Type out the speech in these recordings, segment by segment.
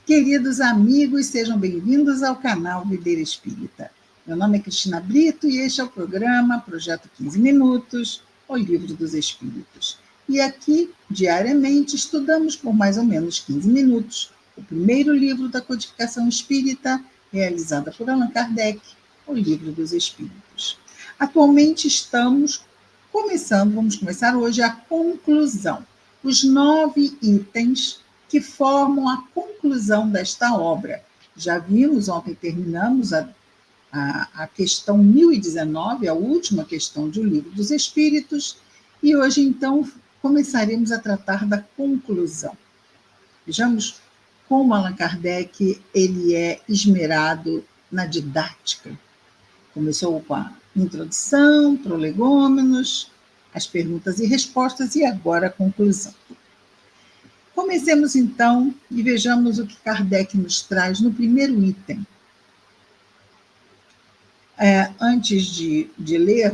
Queridos amigos, sejam bem-vindos ao canal Videira Espírita. Meu nome é Cristina Brito e este é o programa Projeto 15 Minutos, o Livro dos Espíritos. E aqui, diariamente, estudamos por mais ou menos 15 minutos o primeiro livro da codificação espírita, realizada por Allan Kardec, o Livro dos Espíritos. Atualmente vamos começar hoje a conclusão, os 9 itens que formam a conclusão desta obra. Já vimos, ontem terminamos a questão 1019, a última questão do Livro dos Espíritos, e hoje, então, começaremos a tratar da conclusão. Vejamos como Allan Kardec ele é esmerado na didática. Começou com a introdução, prolegômenos, as perguntas e respostas, e agora a conclusão. Comecemos, então, e vejamos o que Kardec nos traz no primeiro item. Antes de ler,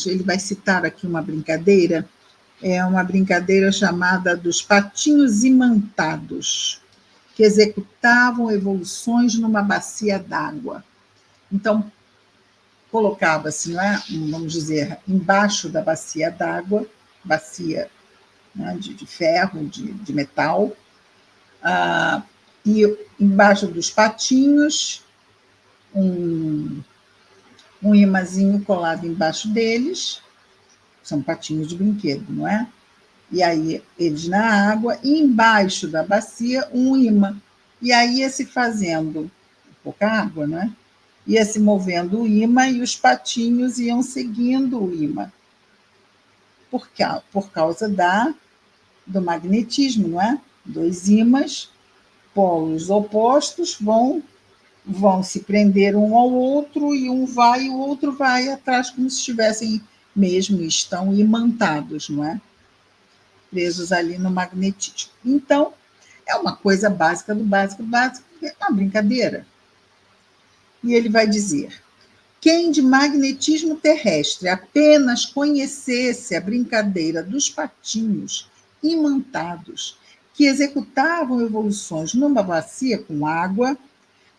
ele vai citar aqui uma brincadeira, uma brincadeira chamada dos patinhos imantados, que executavam evoluções numa bacia d'água. Então, colocava-se, vamos dizer, embaixo da bacia d'água, bacia de ferro, de metal, e embaixo dos patinhos, um imãzinho colado embaixo deles, são patinhos de brinquedo, não é? E aí eles na água, e embaixo da bacia um imã. E aí ia se fazendo pouca água, não é? Ia se movendo o imã e os patinhos iam seguindo o imã. Por causa do magnetismo, não é? Dois ímãs, polos opostos, vão se prender um ao outro, e um vai e o outro vai atrás, como se estivessem mesmo, estão imantados, não é? Presos ali no magnetismo. Então, é uma coisa básica do básico, é uma brincadeira. E ele vai dizer: quem de magnetismo terrestre apenas conhecesse a brincadeira dos patinhos imantados, que executavam evoluções numa bacia com água,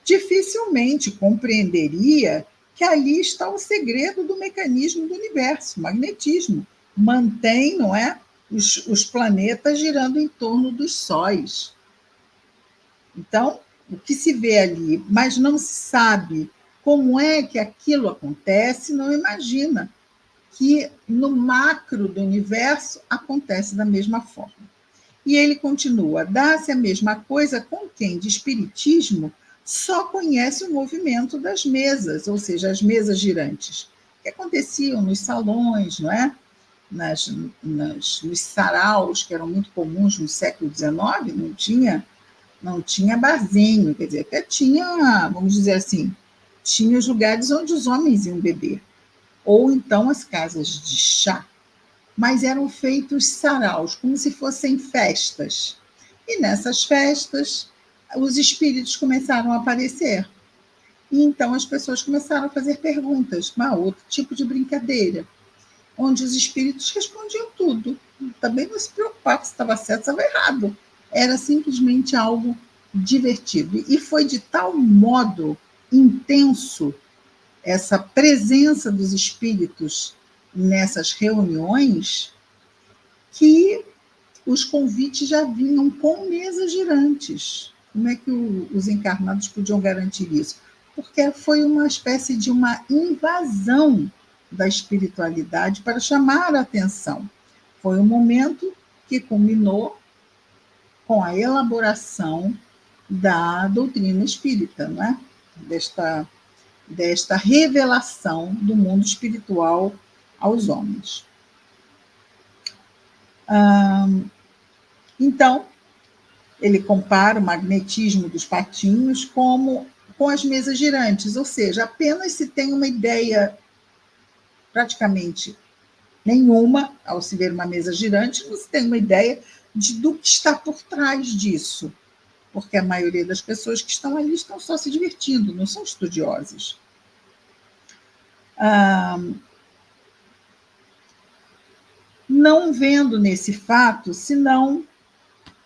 dificilmente compreenderia que ali está o segredo do mecanismo do universo. O magnetismo mantém, não é, os planetas girando em torno dos sóis. Então, o que se vê ali, mas não se sabe como é que aquilo acontece, não imagina que no macro do universo acontece da mesma forma. E ele continua: dá-se a mesma coisa com quem de espiritismo só conhece o movimento das mesas, ou seja, as mesas girantes, que aconteciam nos salões, não é? Nos saraus, que eram muito comuns no século XIX, não tinha barzinho, quer dizer, até tinha, vamos dizer assim, tinha os lugares onde os homens iam beber, ou então as casas de chá, mas eram feitos saraus, como se fossem festas. E nessas festas, os espíritos começaram a aparecer. E então as pessoas começaram a fazer perguntas, outro tipo de brincadeira, onde os espíritos respondiam tudo. Também não se preocupava se estava certo ou estava errado. Era simplesmente algo divertido. E foi de tal modo intenso essa presença dos espíritos nessas reuniões que os convites já vinham com mesas girantes. Como é que os encarnados podiam garantir isso? Porque foi uma espécie de uma invasão da espiritualidade para chamar a atenção. Foi um momento que culminou com a elaboração da doutrina espírita, não é? Desta revelação do mundo espiritual aos homens. Então, ele compara o magnetismo dos patinhos com as mesas girantes, ou seja, apenas se tem uma ideia praticamente nenhuma, ao se ver uma mesa girante, não se tem uma ideia do que está por trás disso, porque a maioria das pessoas que estão ali estão só se divertindo, não são estudiosos. Não vendo nesse fato, senão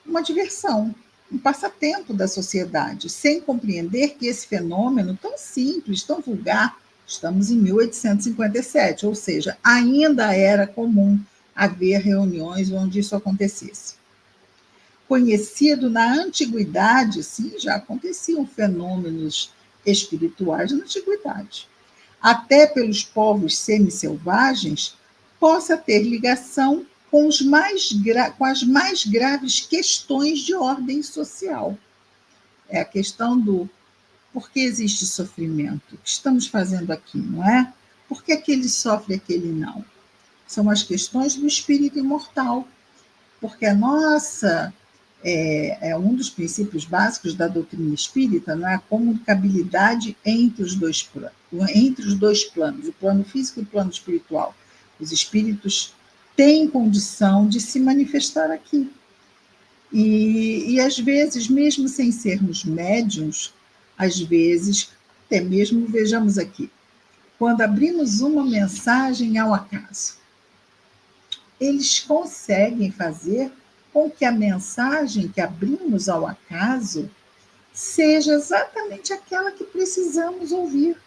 uma diversão. um passatempo da sociedade, sem compreender que esse fenômeno tão simples, tão vulgar, estamos em 1857, ou seja, ainda era comum haver reuniões onde isso acontecesse. Conhecido na antiguidade, sim, já aconteciam fenômenos espirituais na antiguidade. Até pelos povos semi-selvagens, possa ter ligação com as mais graves questões de ordem social. É a questão do por que existe sofrimento? O que estamos fazendo aqui, não é? Por que aquele sofre e aquele não? São as questões do espírito imortal, porque a nossa é um dos princípios básicos da doutrina espírita, não é? A comunicabilidade entre os dois planos, o plano físico e o plano espiritual. Os espíritos têm condição de se manifestar aqui. E às vezes, mesmo sem sermos médiuns, às vezes, até mesmo, vejamos aqui, quando abrimos uma mensagem ao acaso, eles conseguem fazer com que a mensagem que abrimos ao acaso seja exatamente aquela que precisamos ouvir.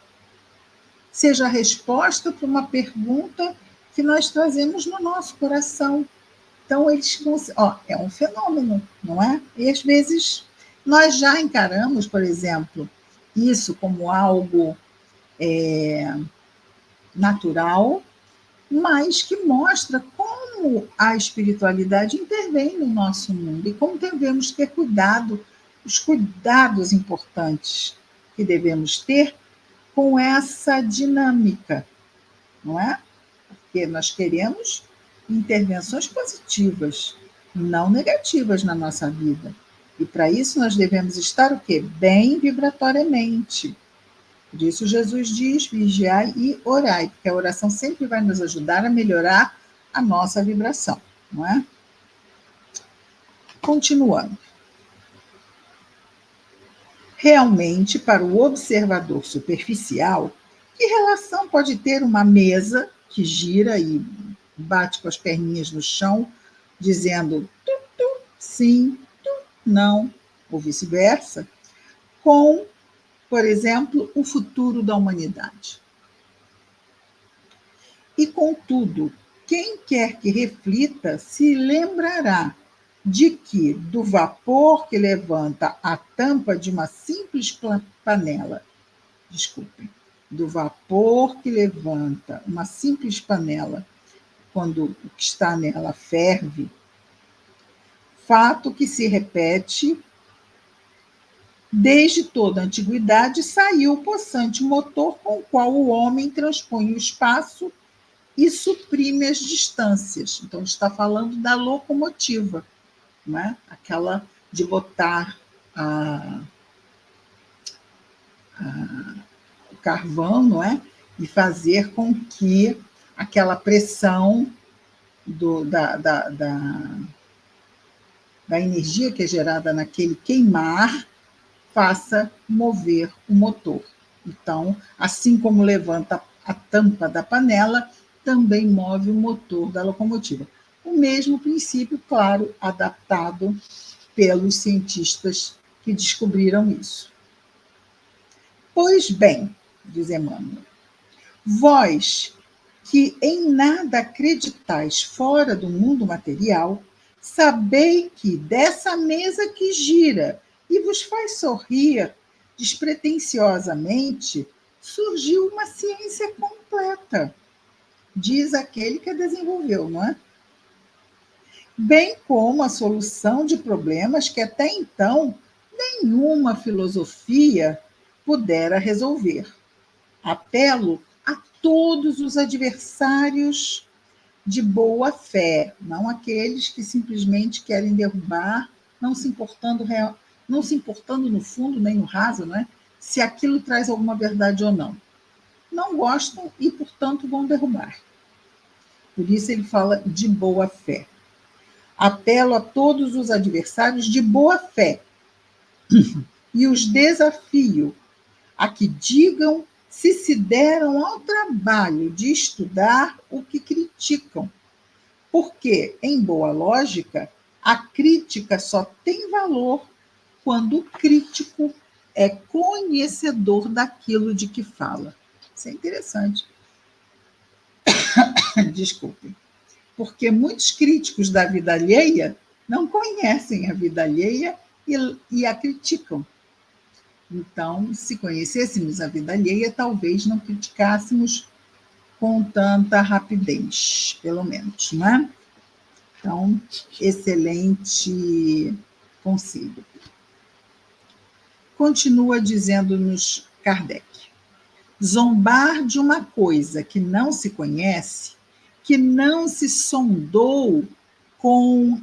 Seja a resposta para uma pergunta que nós trazemos no nosso coração. Então, eles é um fenômeno, não é? E às vezes nós já encaramos, por exemplo, isso como algo natural, mas que mostra como a espiritualidade intervém no nosso mundo e como devemos ter cuidado, os cuidados importantes que devemos ter com essa dinâmica, não é? Porque nós queremos intervenções positivas, não negativas na nossa vida. E para isso nós devemos estar o quê? Bem vibratoriamente. Por isso Jesus diz, vigiai e orai, porque a oração sempre vai nos ajudar a melhorar a nossa vibração, não é? Continuando. Realmente, para o observador superficial, que relação pode ter uma mesa que gira e bate com as perninhas no chão, dizendo tu, tu, sim, tu, não, ou vice-versa, com, por exemplo, o futuro da humanidade? E, contudo, quem quer que reflita se lembrará de que do vapor que levanta a tampa de uma simples panela, do vapor que levanta uma simples panela, quando o que está nela ferve, fato que se repete desde toda a antiguidade, saiu o possante motor com o qual o homem transpõe o espaço e suprime as distâncias. Então, está falando da locomotiva, não é? Aquela de botar o carvão, não é? E fazer com que aquela pressão da energia que é gerada naquele queimar faça mover o motor. Então, assim como levanta a tampa da panela, também move o motor da locomotiva. O mesmo princípio, claro, adaptado pelos cientistas que descobriram isso. Pois bem, diz Emmanuel, vós que em nada acreditais fora do mundo material, sabei que dessa mesa que gira e vos faz sorrir despretensiosamente, surgiu uma ciência completa, diz aquele que a desenvolveu, não é? Bem como a solução de problemas que até então nenhuma filosofia pudera resolver. Apelo a todos os adversários de boa fé, não aqueles que simplesmente querem derrubar, não se importando no fundo nem no raso, não é? Se aquilo traz alguma verdade ou não. Não gostam e, portanto, vão derrubar. Por isso ele fala de boa fé. Apelo a todos os adversários de boa fé e os desafio a que digam se deram ao trabalho de estudar o que criticam. Porque, em boa lógica, a crítica só tem valor quando o crítico é conhecedor daquilo de que fala. Isso é interessante. Desculpe. Porque muitos críticos da vida alheia não conhecem a vida alheia e a criticam. Então, se conhecêssemos a vida alheia, talvez não criticássemos com tanta rapidez, pelo menos, não é? Então, excelente conselho. Continua dizendo-nos Kardec: zombar de uma coisa que não se conhece, que não se sondou com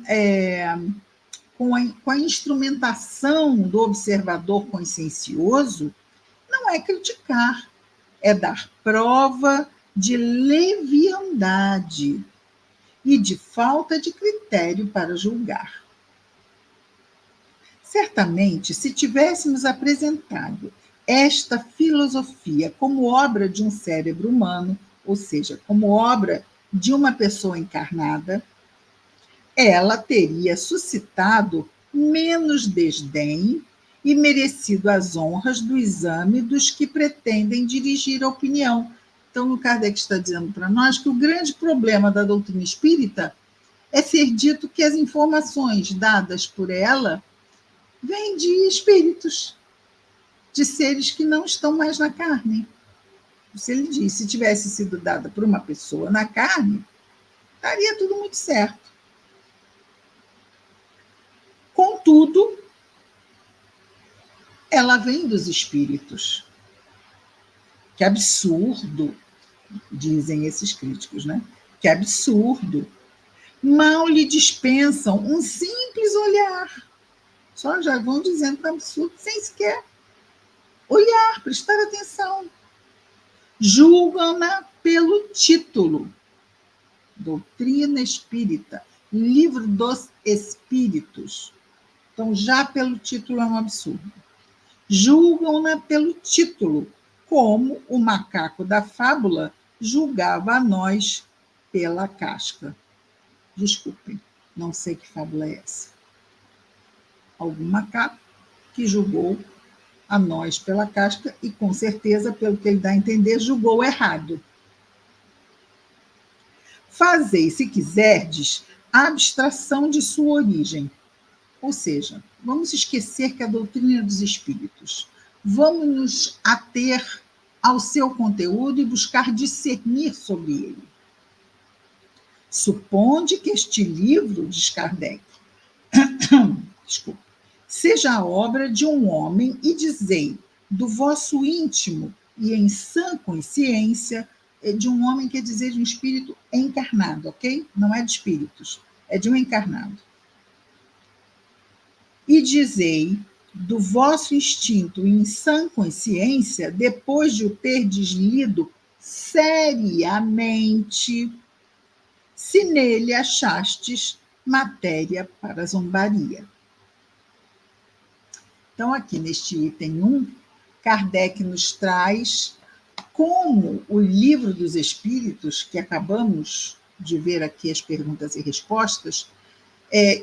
a instrumentação do observador consciencioso, não é criticar, é dar prova de leviandade e de falta de critério para julgar. Certamente, se tivéssemos apresentado esta filosofia como obra de um cérebro humano, ou seja, como obra de uma pessoa encarnada, ela teria suscitado menos desdém e merecido as honras do exame dos que pretendem dirigir a opinião. Então, o Kardec está dizendo para nós que o grande problema da doutrina espírita é ser dito que as informações dadas por ela vêm de espíritos, de seres que não estão mais na carne. Se ele diz, se tivesse sido dada por uma pessoa na carne, estaria tudo muito certo. Contudo, ela vem dos espíritos. Que absurdo, dizem esses críticos, né? Que absurdo. Mal lhe dispensam um simples olhar. Só já vão dizendo que é absurdo, sem sequer olhar, prestar atenção. Julgam-na pelo título. Doutrina Espírita, Livro dos Espíritos. Então, já pelo título é um absurdo. Julgam-na pelo título, como o macaco da fábula julgava a nós pela casca. Desculpem, não sei que fábula é essa. Algum macaco que julgou a nós pela casca e, com certeza, pelo que ele dá a entender, julgou errado. Fazei, se quiserdes, a abstração de sua origem. Ou seja, vamos esquecer que a doutrina dos espíritos. Vamos nos ater ao seu conteúdo e buscar discernir sobre ele. Suponde que este livro, diz Kardec, desculpa, seja a obra de um homem e dizei, do vosso íntimo e em sã consciência, de um homem quer dizer de um espírito encarnado, ok? Não é de espíritos, é de um encarnado. E dizei, do vosso instinto em sã consciência, depois de o terdes lido seriamente, se nele achastes matéria para zombaria. Então, aqui neste item 1, Kardec nos traz como o Livro dos Espíritos, que acabamos de ver aqui as perguntas e respostas,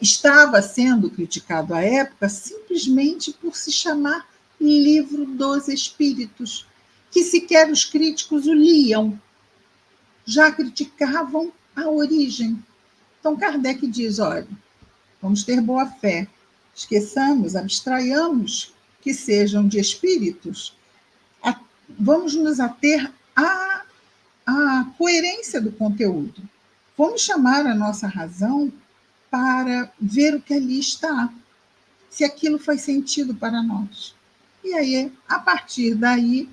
estava sendo criticado à época simplesmente por se chamar Livro dos Espíritos, que sequer os críticos o liam, já criticavam a origem. Então, Kardec diz, olha, vamos ter boa fé, esqueçamos, abstraiamos que sejam de espíritos, vamos nos ater à coerência do conteúdo. Vamos chamar a nossa razão para ver o que ali está, se aquilo faz sentido para nós. E aí, a partir daí,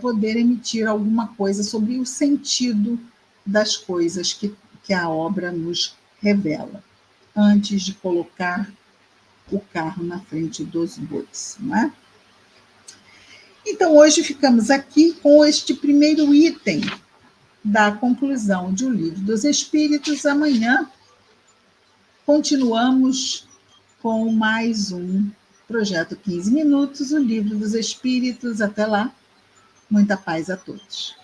poder emitir alguma coisa sobre o sentido das coisas que a obra nos revela, antes de colocar o carro na frente dos bois, não é? Então, hoje ficamos aqui com este primeiro item da conclusão de O Livro dos Espíritos. Amanhã continuamos com mais um Projeto 15 Minutos, O Livro dos Espíritos. Até lá, muita paz a todos.